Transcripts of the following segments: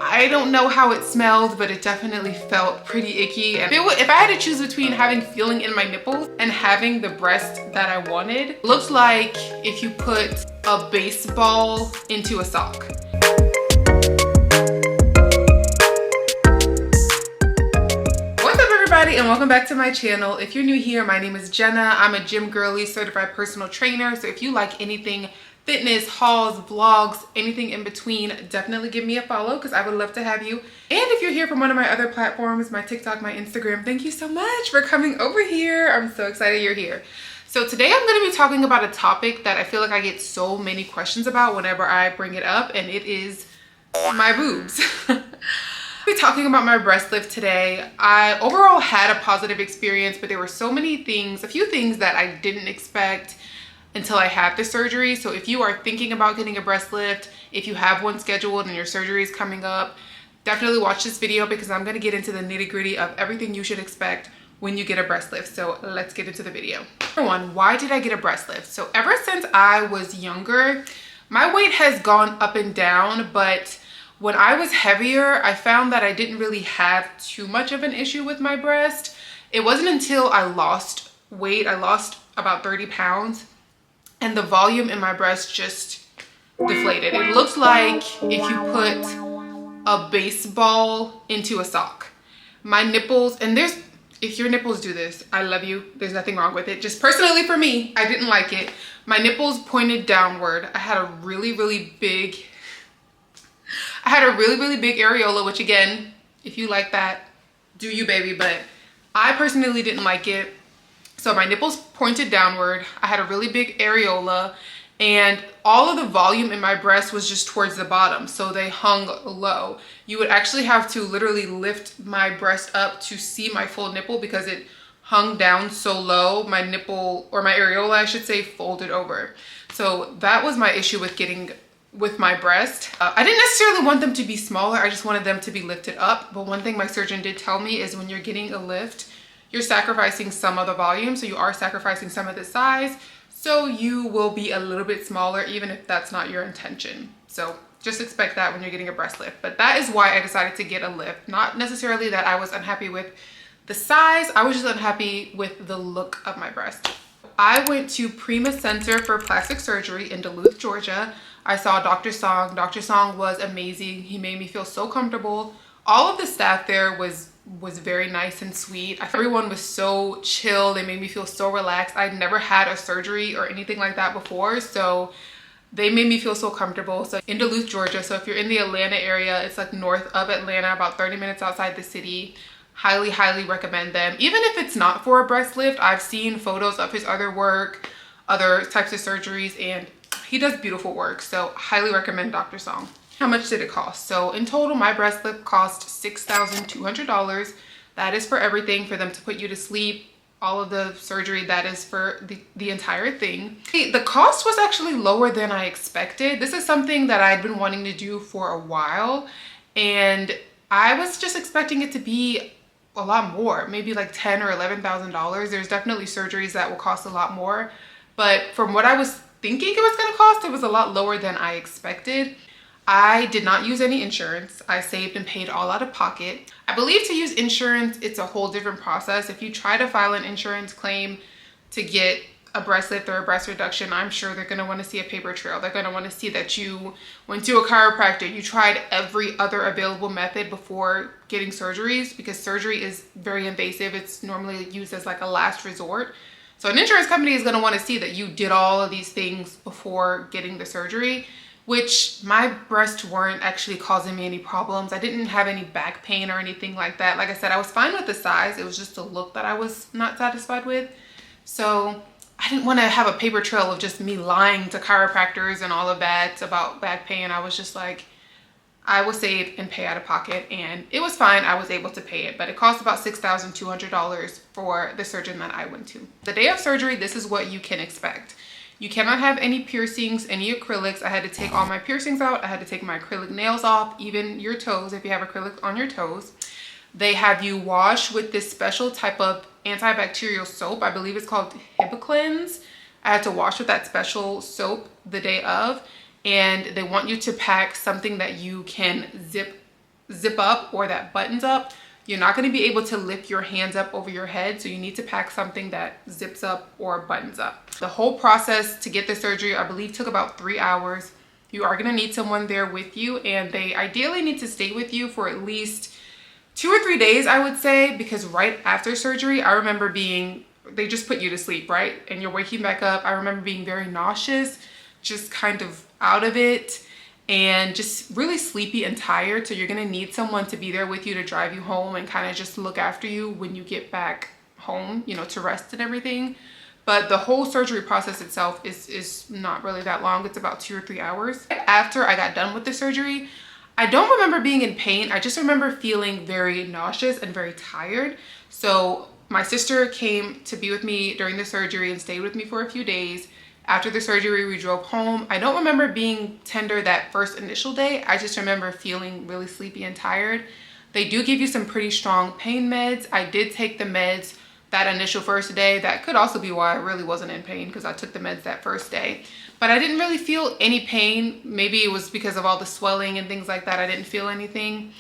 I don't know how it smelled, but it definitely felt pretty icky. If I had to choose between having feeling in my nipples and having the breast that I wanted, it looked like if you put a baseball into a sock. What's up, everybody, and welcome back to my channel. If you're new here, my name is Jenna. I'm a gym girly, certified personal trainer. So if you like anything fitness, hauls, vlogs, anything in between, definitely give me a follow because I would love to have you. And if you're here from one of my other platforms, my TikTok, my Instagram, thank you so much for coming over here. I'm so excited you're here. So today I'm going to be talking about a topic that I feel like I get so many questions about whenever I bring it up, and it is my boobs. I'll be talking about my breast lift today. I overall had a positive experience, but there were so many things, a few things that I didn't expect until I had the surgery. So if you are thinking about getting a breast lift, if you have one scheduled and your surgery is coming up, definitely watch this video because I'm going to get into the nitty-gritty of everything you should expect when you get a breast lift. So let's get into the video. Number one, why did I get a breast lift? So ever since I was younger, my weight has gone up and down, but when I was heavier, I found that I didn't really have too much of an issue with my breast. It wasn't until I lost weight, I lost about 30 pounds, and the volume in my breast just deflated. It looks like if you put a baseball into a sock. My nipples, and if your nipples do this, I love you. There's nothing wrong with it. Just personally for me, I didn't like it. My nipples pointed downward. I had a really big areola, which again, if you like that, do you, baby, but I personally didn't like it. So my nipples pointed downward. I had a really big areola, and all of the volume in my breast was just towards the bottom. So they hung low. You would actually have to literally lift my breast up to see my full nipple because it hung down so low. My nipple, or my areola, I should say, folded over. So that was my issue with my breast. I didn't necessarily want them to be smaller. I just wanted them to be lifted up. But one thing my surgeon did tell me is when you're getting a lift, you're sacrificing some of the volume, so you are sacrificing some of the size, so you will be a little bit smaller even if that's not your intention. So just expect that when you're getting a breast lift. But that is why I decided to get a lift. Not necessarily that I was unhappy with the size, I was just unhappy with the look of my breast. I went to Prima Center for Plastic Surgery in Duluth, Georgia. I saw Dr. Song. Dr. Song was amazing. He made me feel so comfortable. All of the staff there was very nice and sweet. Everyone was so chill. They made me feel so relaxed. I'd never had a surgery or anything like that before, so they made me feel so comfortable. So in Duluth, Georgia, so if you're in the Atlanta area, it's like north of Atlanta, about 30 minutes outside the city. Highly recommend them. Even if it's not for a breast lift, I've seen photos of his other work, other types of surgeries, and he does beautiful work. So highly recommend Dr. Song. How much did it cost? So in total, my breast lift cost $6,200. That is for everything, for them to put you to sleep, all of the surgery, that is for the entire thing. The cost was actually lower than I expected. This is something that I'd been wanting to do for a while, and I was just expecting it to be a lot more, maybe like $10,000 or $11,000. There's definitely surgeries that will cost a lot more, but from what I was thinking it was gonna cost, it was a lot lower than I expected. I did not use any insurance. I saved and paid all out of pocket. I believe to use insurance, it's a whole different process. If you try to file an insurance claim to get a breast lift or a breast reduction, I'm sure they're gonna wanna see a paper trail. They're gonna wanna see that you went to a chiropractor, you tried every other available method before getting surgeries, because surgery is very invasive. It's normally used as like a last resort. So an insurance company is gonna wanna see that you did all of these things before getting the surgery, which my breasts weren't actually causing me any problems. I didn't have any back pain or anything like that. Like I said, I was fine with the size. It was just the look that I was not satisfied with. So I didn't want to have a paper trail of just me lying to chiropractors and all of that about back pain. I was just like, I will save and pay out of pocket, and it was fine. I was able to pay it, but it cost about $6,200 for the surgeon that I went to. The day of surgery, this is what you can expect. You cannot have any piercings, any acrylics. I had to take all my piercings out. I had to take my acrylic nails off, even your toes if you have acrylic on your toes. They have you wash with this special type of antibacterial soap. I believe it's called HibaCleanse. I had to wash with that special soap the day of, and they want you to pack something that you can zip zip up or that buttons up, you're not going to be able to lift your hands up over your head. So you need to pack something that zips up or buttons up. The whole process to get the surgery, I believe, took about 3 hours. You are going to need someone there with you, and they ideally need to stay with you for at least 2 or 3 days, I would say, because right after surgery, I remember they just put you to sleep, right? And you're waking back up. I remember being very nauseous, just kind of out of it, and just really sleepy and tired. So you're gonna need someone to be there with you to drive you home and kind of just look after you when you get back home, you know, to rest and everything. But the whole surgery process itself is not really that long. It's about 2 or 3 hours. After I got done with the surgery, I don't remember being in pain. I just remember feeling very nauseous and very tired. So my sister came to be with me during the surgery and stayed with me for a few days. After the surgery, we drove home. I don't remember being tender that first initial day. I just remember feeling really sleepy and tired. They do give you some pretty strong pain meds. I did take the meds that initial first day. That could also be why I really wasn't in pain, because I took the meds that first day. But I didn't really feel any pain. Maybe it was because of all the swelling and things like that. I didn't feel anything.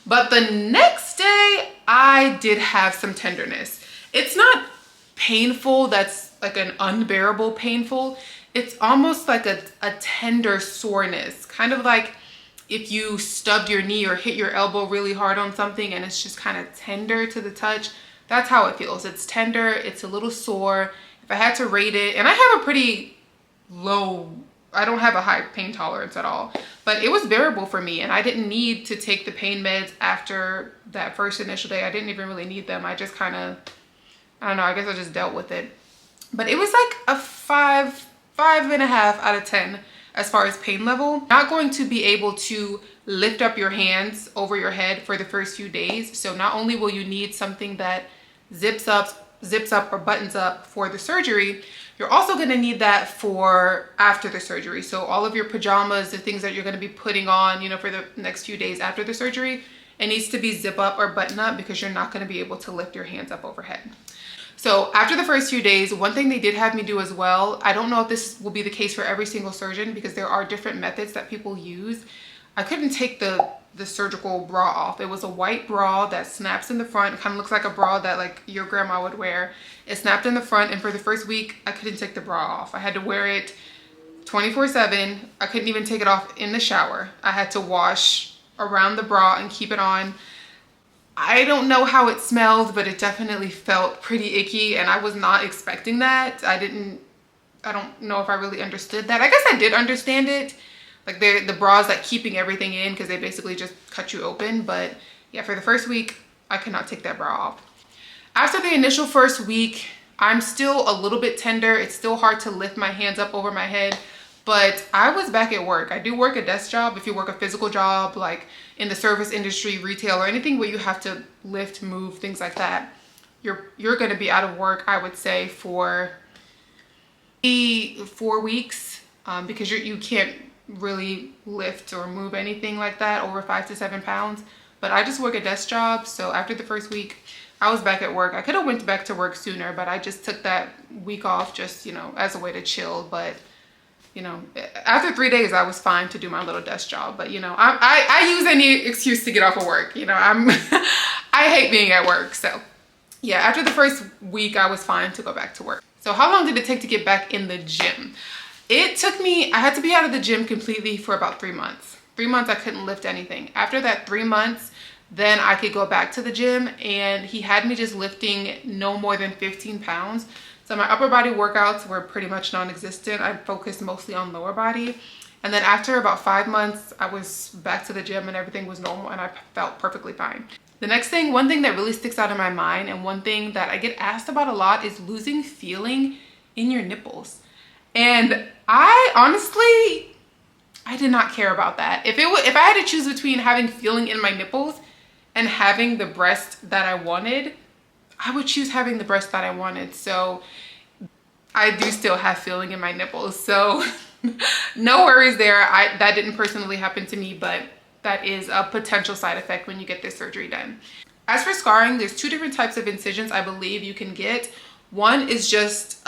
But the next day, I did have some tenderness. It's not painful that's like an unbearable painful. It's almost like a tender soreness, kind of like if you stubbed your knee or hit your elbow really hard on something and it's just kind of tender to the touch. That's how it feels. It's tender, it's a little sore. If I had to rate it, and I have a pretty low, I don't have a high pain tolerance at all, but it was bearable for me, and I didn't need to take the pain meds after that first initial day. I didn't even really need them. I just kind of, I don't know, I guess I just dealt with it. But it was like a 5.5 out of 10 as far as pain level. Not going to be able to lift up your hands over your head for the first few days. So not only will you need something that zips up or buttons up for the surgery, you're also going to need that for after the surgery. So all of your pajamas, the things that you're going to be putting on, you know, for the next few days after the surgery, it needs to be zip up or button up, because you're not going to be able to lift your hands up overhead. So after the first few days, one thing they did have me do as well, I don't know if this will be the case for every single surgeon, because there are different methods that people use. I couldn't take the surgical bra off. It was a white bra that snaps in the front. It kind of looks like a bra that like your grandma would wear. It snapped in the front, and for the first week, I couldn't take the bra off. I had to wear it 24/7. I couldn't even take it off in the shower. I had to wash around the bra and keep it on. I don't know how it smelled, but it definitely felt pretty icky, and I was not expecting that. I don't know if I really understood that. I guess I did understand it. Like the bras like keeping everything in, because they basically just cut you open. But yeah, for the first week, I could not take that bra off. After the initial first week, I'm still a little bit tender. It's still hard to lift my hands up over my head, but I was back at work. I do work a desk job. If you work a physical job, like in the service industry, retail, or anything where you have to lift, move, things like that, you're going to be out of work, I would say, for 4 weeks, because you can't really lift or move anything like that over 5 to 7 pounds. But I just work a desk job, so after the first week, I was back at work. I could have went back to work sooner, but I just took that week off just, you know, as a way to chill. But you know, after 3 days, I was fine to do my little desk job. But you know, I use any excuse to get off of work. You know, I hate being at work. So yeah, after the first week, I was fine to go back to work. So how long did it take to get back in the gym? It took me, I had to be out of the gym completely for about 3 months. 3 months, I couldn't lift anything. After that 3 months, then I could go back to the gym, and he had me just lifting no more than 15 pounds. So my upper body workouts were pretty much non-existent. I focused mostly on lower body. And then after about 5 months, I was back to the gym and everything was normal, and I felt perfectly fine. The next thing, one thing that really sticks out in my mind, and one thing that I get asked about a lot, is losing feeling in your nipples. And I honestly, I did not care about that. If I had to choose between having feeling in my nipples and having the breast that I wanted, I would choose having the breast that I wanted. So I do still have feeling in my nipples. So no worries there. That didn't personally happen to me, but that is a potential side effect when you get this surgery done. As for scarring, there's 2 different types of incisions I believe you can get. One is just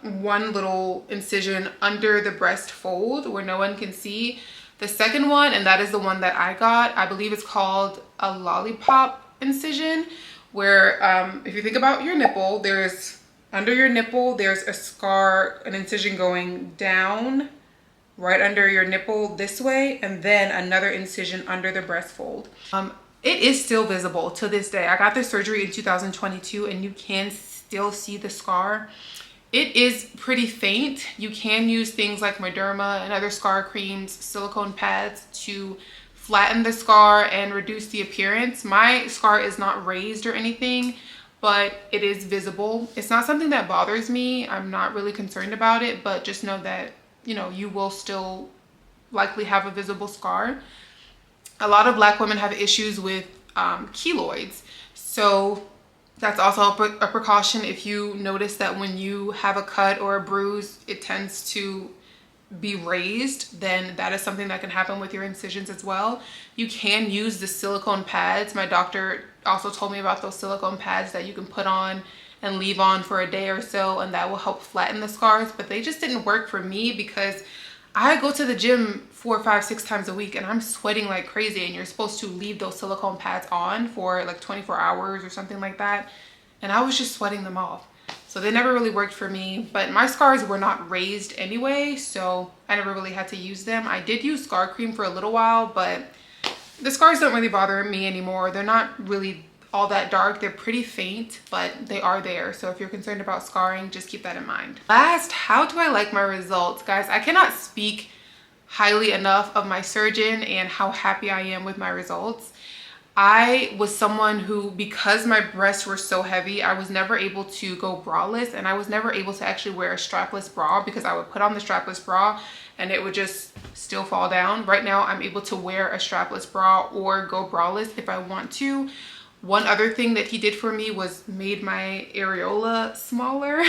one little incision under the breast fold where no one can see. The second one, and that is the one that I got, I believe it's called a lollipop incision, where if you think about your nipple, there's under your nipple, there's a scar, an incision going down right under your nipple this way, and then another incision under the breast fold. It is still visible to this day. I got this surgery in 2022 and you can still see the scar. It is pretty faint. You can use things like Mederma and other scar creams, silicone pads to flatten the scar and reduce the appearance. My scar is not raised or anything, but it is visible. It's not something that bothers me. I'm not really concerned about it, but just know that, you know, you will still likely have a visible scar. A lot of Black women have issues with keloids. So that's also a precaution. If you notice that when you have a cut or a bruise, it tends to be raised, then that is something that can happen with your incisions as well. You can use the silicone pads. My doctor also told me about those silicone pads that you can put on and leave on for a day or so, and that will help flatten the scars, but they just didn't work for me because I go to the gym 4, 5, 6 times a week and I'm sweating like crazy, and you're supposed to leave those silicone pads on for like 24 hours or something like that. And I was just sweating them off. So they never really worked for me, but my scars were not raised anyway, so I never really had to use them. I did use scar cream for a little while, but the scars don't really bother me anymore. They're not really all that dark. They're pretty faint, but they are there. So if you're concerned about scarring, just keep that in mind. Last, how do I like my results? Guys, I cannot speak highly enough of my surgeon and how happy I am with my results. I was someone who, because my breasts were so heavy, I was never able to go braless, and I was never able to actually wear a strapless bra because I would put on the strapless bra and it would just still fall down. Right now, I'm able to wear a strapless bra or go braless if I want to. One other thing that he did for me was made my areola smaller.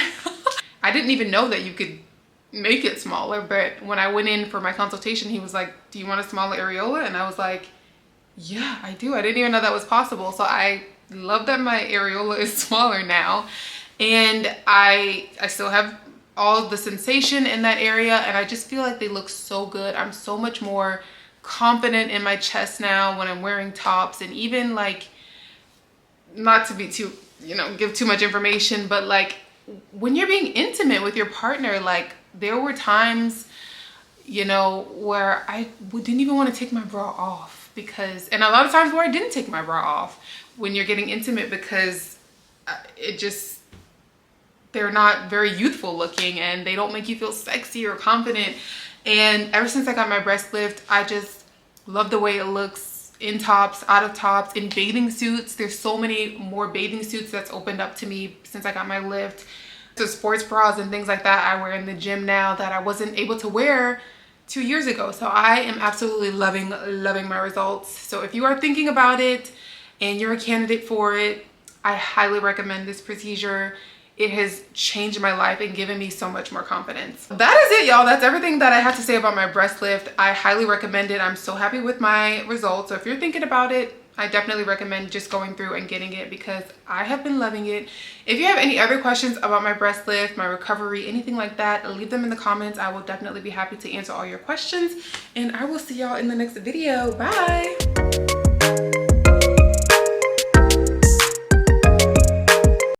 I didn't even know that you could make it smaller, but when I went in for my consultation, he was like, do you want a smaller areola? And I was like, yeah, I do. I didn't even know that was possible. So I love that my areola is smaller now. And I still have all the sensation in that area, and I just feel like they look so good. I'm so much more confident in my chest now when I'm wearing tops, and even like, not to be too, you know, give too much information, but like when you're being intimate with your partner, like there were times, you know, where I didn't even want to take my bra off because, and a lot of times where I didn't take my bra off when you're getting intimate because it just, they're not very youthful looking and they don't make you feel sexy or confident. And ever since I got my breast lift, I just love the way it looks in tops, out of tops, in bathing suits. There's so many more bathing suits that's opened up to me since I got my lift. So sports bras and things like that I wear in the gym now that I wasn't able to wear 2 years ago. So I am absolutely loving my results. So if you are thinking about it and you're a candidate for it, I highly recommend this procedure. It has changed my life and given me so much more confidence. That is it, y'all. That's everything that I have to say about my breast lift. I highly recommend it. I'm so happy with my results. So if you're thinking about it, I definitely recommend just going through and getting it because I have been loving it. If you have any other questions about my breast lift, my recovery, anything like that, leave them in the comments. I will definitely be happy to answer all your questions, and I will see y'all in the next video. Bye.